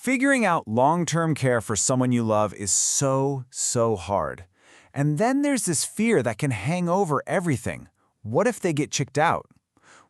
Figuring out long-term care for someone you love is so hard. And then there's this fear that can hang over everything. What if they get kicked out?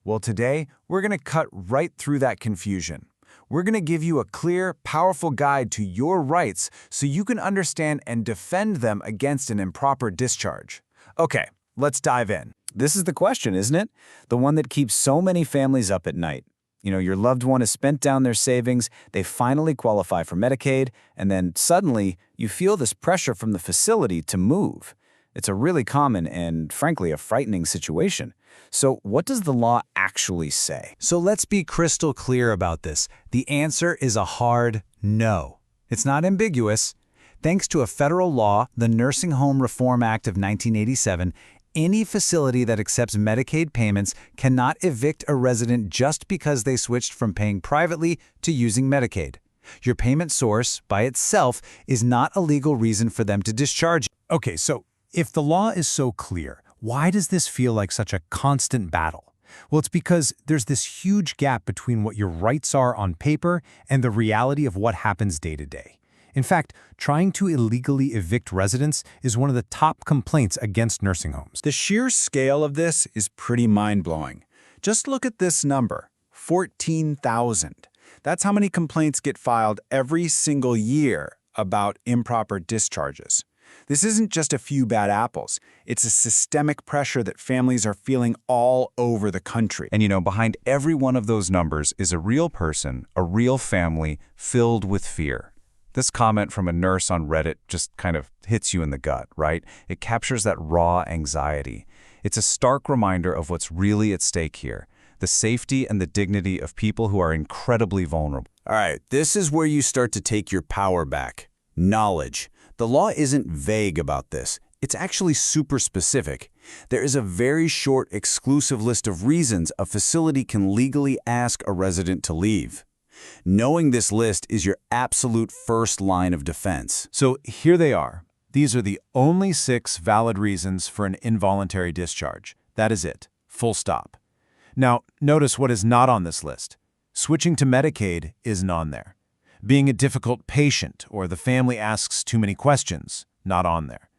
Well, today, we're going to cut right through that confusion. We're going to give you a clear, powerful guide to your rights so you can understand and defend them against an improper discharge. Okay, let's dive in. This is the question, isn't it? The one that keeps so many families up at night. Your loved one has spent down their savings, they finally qualify for Medicaid, and then suddenly you feel this pressure from the facility to move. It's a really common and, frankly, a frightening situation. So what does the law actually say? So let's be crystal clear about this. The answer is a hard no. It's not ambiguous. Thanks to a federal law, the Nursing Home Reform Act of 1987, any facility that accepts Medicaid payments cannot evict a resident just because they switched from paying privately to using Medicaid. Your payment source, by itself, is not a legal reason for them to discharge you. Okay, so if the law is so clear, why does this feel like such a constant battle? Well, it's because there's this huge gap between what your rights are on paper and the reality of what happens day to day. In fact, trying to illegally evict residents is one of the top complaints against nursing homes. The sheer scale of this is pretty mind-blowing. Just look at this number, 14,000. That's how many complaints get filed every single year about improper discharges. This isn't just a few bad apples. It's a systemic pressure that families are feeling all over the country. And behind every one of those numbers is a real person, a real family filled with fear. This comment from a nurse on Reddit just kind of hits you in the gut, right? It captures that raw anxiety. It's a stark reminder of what's really at stake here, the safety and the dignity of people who are incredibly vulnerable. All right, this is where you start to take your power back. Knowledge. The law isn't vague about this. It's actually super specific. There is a very short, exclusive list of reasons a facility can legally ask a resident to leave. Knowing this list is your absolute first line of defense. So here they are. These are the only 6 valid reasons for an involuntary discharge. That is it. Full stop. Now, notice what is not on this list. Switching to Medicaid isn't on there. Being a difficult patient or the family asks too many questions, not on there.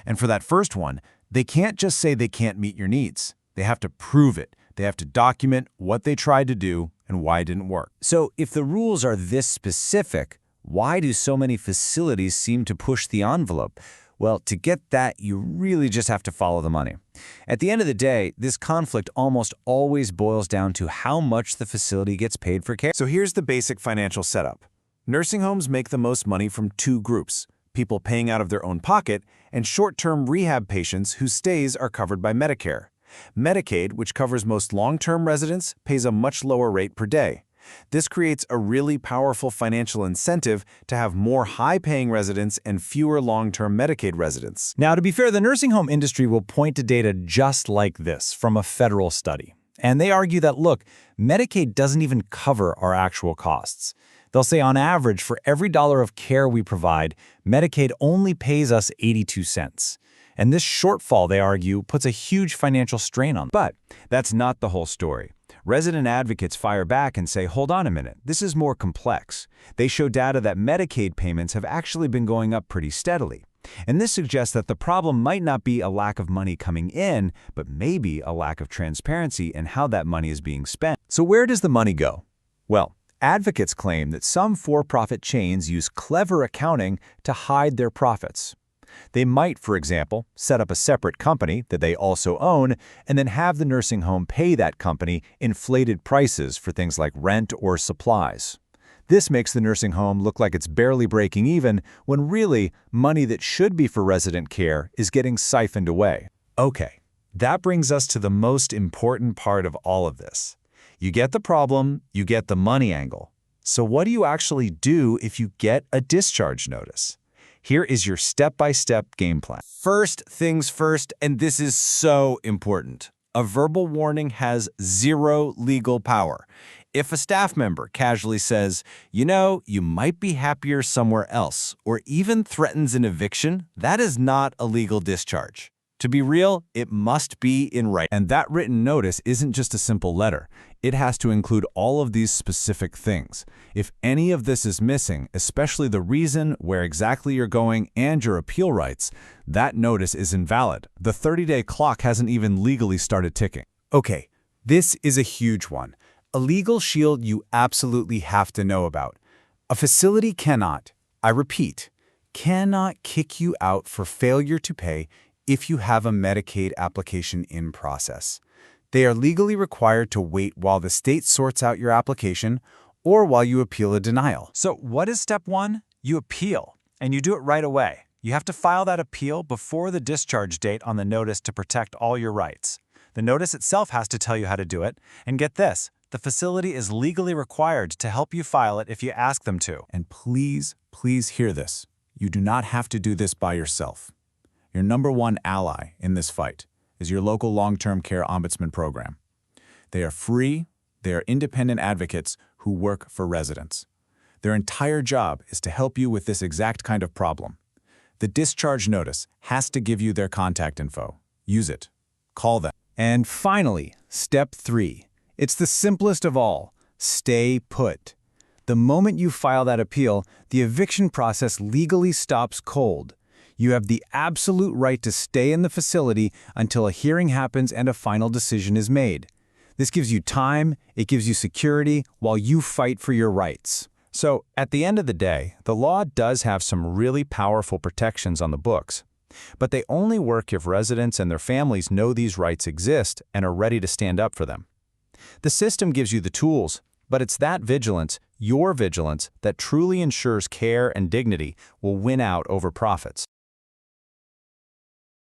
And for that first one, they can't just say they can't meet your needs. They have to prove it. They have to document what they tried to do and why it didn't work. So if the rules are this specific, why do so many facilities seem to push the envelope? Well, to get that, you really just have to follow the money. At the end of the day, this conflict almost always boils down to how much the facility gets paid for care. So here's the basic financial setup. Nursing homes make the most money from 2 groups, people paying out of their own pocket and short-term rehab patients whose stays are covered by Medicare. Medicaid, which covers most long-term residents, pays a much lower rate per day. This creates a really powerful financial incentive to have more high-paying residents and fewer long-term Medicaid residents. Now, to be fair, the nursing home industry will point to data just like this from a federal study. And they argue that, look, Medicaid doesn't even cover our actual costs. They'll say on average, for every dollar of care we provide, Medicaid only pays us 82 cents. And this shortfall, they argue, puts a huge financial strain on them. But that's not the whole story. Resident advocates fire back and say, hold on a minute, this is more complex. They show data that Medicaid payments have actually been going up pretty steadily. And this suggests that the problem might not be a lack of money coming in, but maybe a lack of transparency in how that money is being spent. So where does the money go? Well, advocates claim that some for-profit chains use clever accounting to hide their profits. They might, for example, set up a separate company that they also own and then have the nursing home pay that company inflated prices for things like rent or supplies. This makes the nursing home look like it's barely breaking even when really money that should be for resident care is getting siphoned away. Okay, that brings us to the most important part of all of this. You get the problem, you get the money angle. So what do you actually do if you get a discharge notice? Here is your step-by-step game plan. First things first, and this is so important. A verbal warning has 0 legal power. If a staff member casually says, you might be happier somewhere else, or even threatens an eviction, that is not a legal discharge. To be real, it must be in writing. And that written notice isn't just a simple letter. It has to include all of these specific things. If any of this is missing, especially the reason, where exactly you're going, and your appeal rights, that notice is invalid. The 30-day clock hasn't even legally started ticking. Okay, this is a huge one. A legal shield you absolutely have to know about. A facility cannot, I repeat, cannot kick you out for failure to pay if you have a Medicaid application in process. They are legally required to wait while the state sorts out your application or while you appeal a denial. So what is step 1? You appeal, and you do it right away. You have to file that appeal before the discharge date on the notice to protect all your rights. The notice itself has to tell you how to do it, and get this, the facility is legally required to help you file it if you ask them to. And please, please hear this. You do not have to do this by yourself. Your number one ally in this fight is your local long-term care ombudsman program. They are free, they are independent advocates who work for residents. Their entire job is to help you with this exact kind of problem. The discharge notice has to give you their contact info. Use it. Call them. And finally, step 3. It's the simplest of all. Stay put. The moment you file that appeal, the eviction process legally stops cold. You have the absolute right to stay in the facility until a hearing happens and a final decision is made. This gives you time, it gives you security, while you fight for your rights. So, at the end of the day, the law does have some really powerful protections on the books. But they only work if residents and their families know these rights exist and are ready to stand up for them. The system gives you the tools, but it's that vigilance, your vigilance, that truly ensures care and dignity will win out over profits.